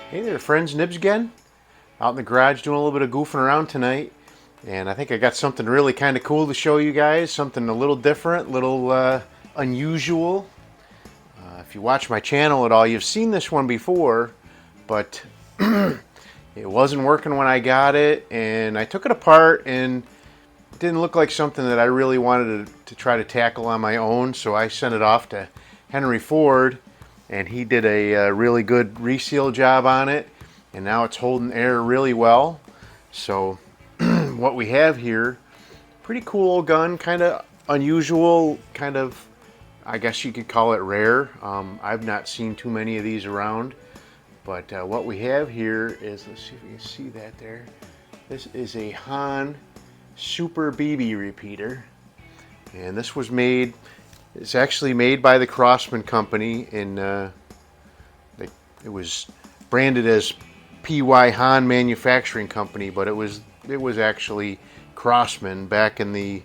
Hey there friends, Nibs again. Out in the garage doing a little bit of goofing around tonight. And I think I got something really kind of cool to show you guys. Something a little different, a little unusual. If you watch my channel at all, you've seen this one before. But it wasn't working when I got it. And I took it apart and it didn't look like something that I really wanted to try to tackle on my own. So I sent it off to Henry Ford. And he did a really good reseal job on it, and now it's holding air really well. So what we have here, pretty cool gun, kind of unusual, kind of, I guess you could call it rare. I've not seen too many of these around, but what we have here is, let's see if you can see that there. This is a Hahn Super BB repeater, and this was made, it's actually made by the Crosman company in, it was branded as PY Hahn Manufacturing Company, but it was actually Crosman back in the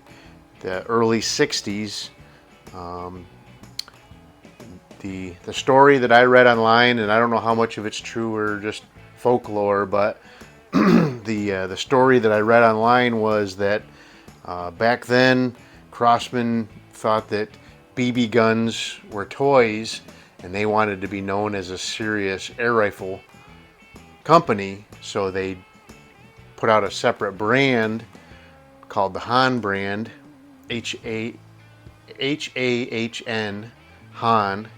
early 60s. The story that I read online, and I don't know how much of it's true or just folklore, but the story that I read online was that back then Crosman thought that BB guns were toys, and they wanted to be known as a serious air rifle company, so they put out a separate brand called the Hahn brand, H-A-H-N, Hahn,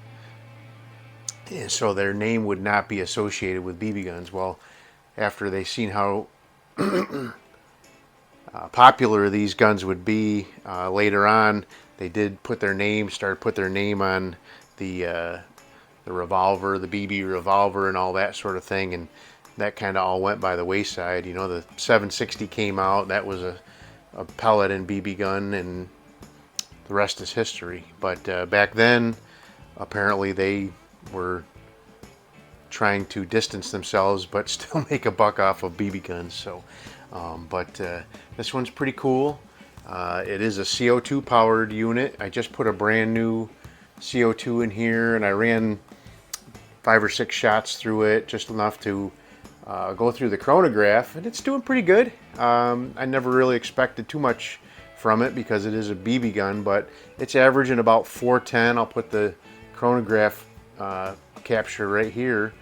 and so their name would not be associated with BB guns. Well, after they seen how popular these guns would be later on, they did put their name, on the revolver, the BB revolver, and all that sort of thing, and that kind of all went by the wayside. You know, the 760 came out, that was a pellet and BB gun, and the rest is history. But back then, apparently they were trying to distance themselves but still make a buck off of BB guns. So this one's pretty cool. It is a CO2 powered unit. I just put a brand new CO2 in here, and I ran 5 or 6 shots through it, just enough to go through the chronograph, and it's doing pretty good. I never really expected too much from it because it is a BB gun, but it's averaging about 410. I'll put the chronograph capture right here.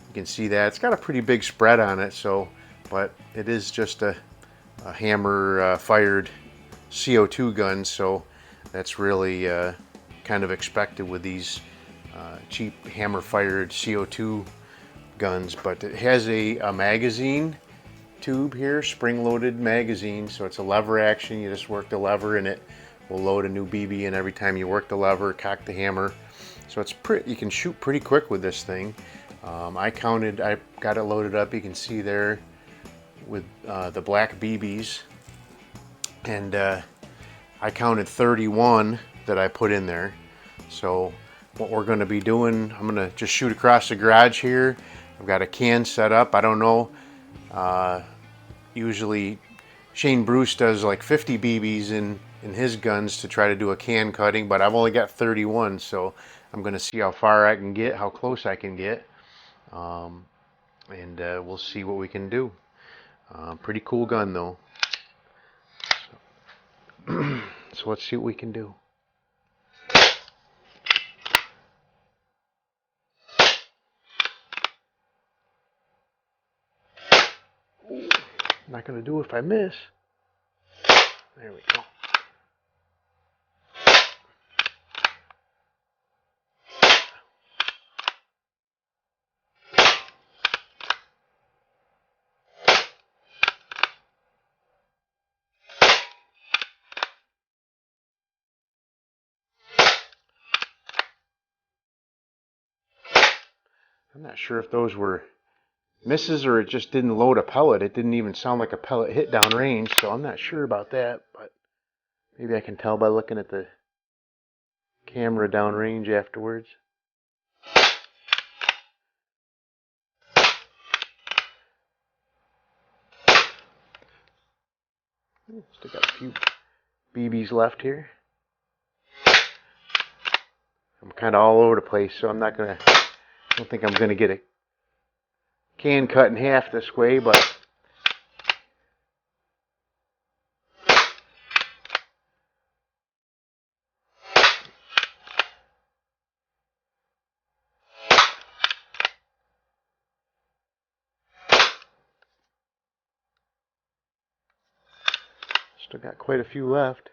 You can see that it's got a pretty big spread on it. So, but it is just a hammer fired CO2 gun, so that's really kind of expected with these cheap hammer fired CO2 guns. But it has a magazine tube here, spring loaded magazine, so it's a lever action. You just work the lever and it will load a new BB, and every time you work the lever, cock the hammer. So it's you can shoot pretty quick with this thing. I got it loaded up, you can see there, with the black BBs, and I counted 31 that I put in there. So what we're going to be doing, I'm going to just shoot across the garage here. I've got a can set up. I don't know, usually Shane Bruce does like 50 BBs in his guns to try to do a can cutting, but I've only got 31, so I'm going to see how far I can get, how close I can get, and we'll see what we can do. Pretty cool gun though. So let's see what we can do. Ooh, not going to do if I miss. There we go. I'm not sure if those were misses or it just didn't load a pellet. It didn't even sound like a pellet hit downrange, so I'm not sure about that, but maybe I can tell by looking at the camera downrange afterwards. Still got a few BBs left here. I'm kind of all over the place, so I don't think I'm gonna get can cut in half this way, but still got quite a few left.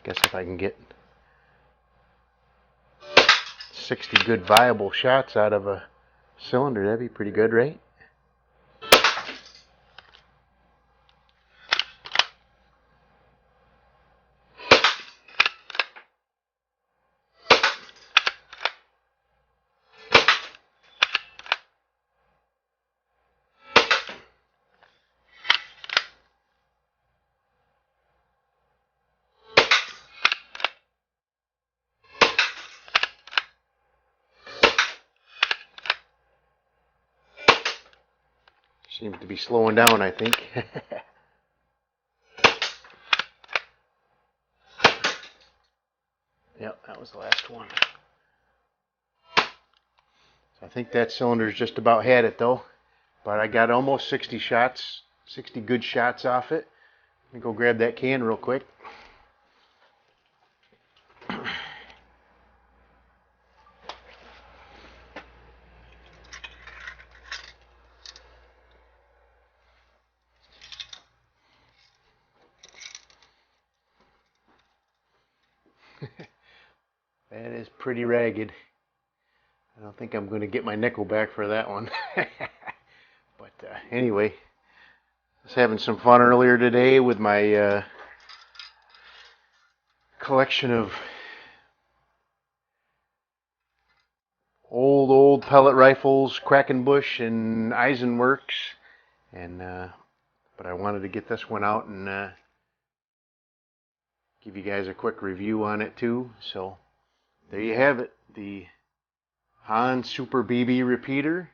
Guess if I can get 60 good viable shots out of a cylinder, that'd be pretty good, right? Seems to be slowing down, I think. Yep, that was the last one. So I think that cylinder's just about had it though. But I got almost 60 shots, 60 good shots off it. Let me go grab that can real quick. That is pretty ragged. I don't think I'm going to get my nickel back for that one. But anyway, I was having some fun earlier today with my collection of old pellet rifles, Quackenbush and Eisenwerks, and but I wanted to get this one out and give you guys a quick review on it too. So there you have it, the Hahn Super BB repeater.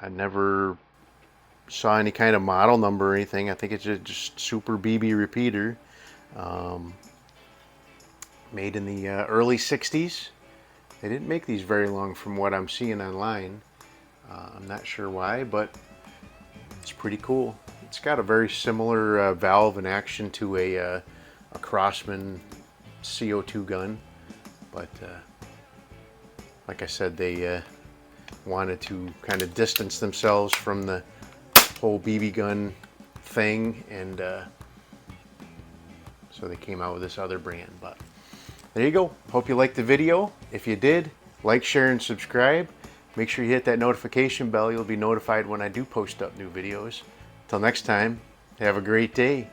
I never saw any kind of model number or anything. I think it's just Super BB repeater, made in the early 60s. They didn't make these very long from what I'm seeing online. I'm not sure why, but it's pretty cool. It's got a very similar valve and action to a Crosman CO2 gun, but like I said, they wanted to kind of distance themselves from the whole BB gun thing and So they came out with this other brand. But there you go. Hope you liked the video. If you did, like, share, and subscribe. Make sure you hit that notification bell. You'll be notified when I do post up new videos. Till next time, have a great day.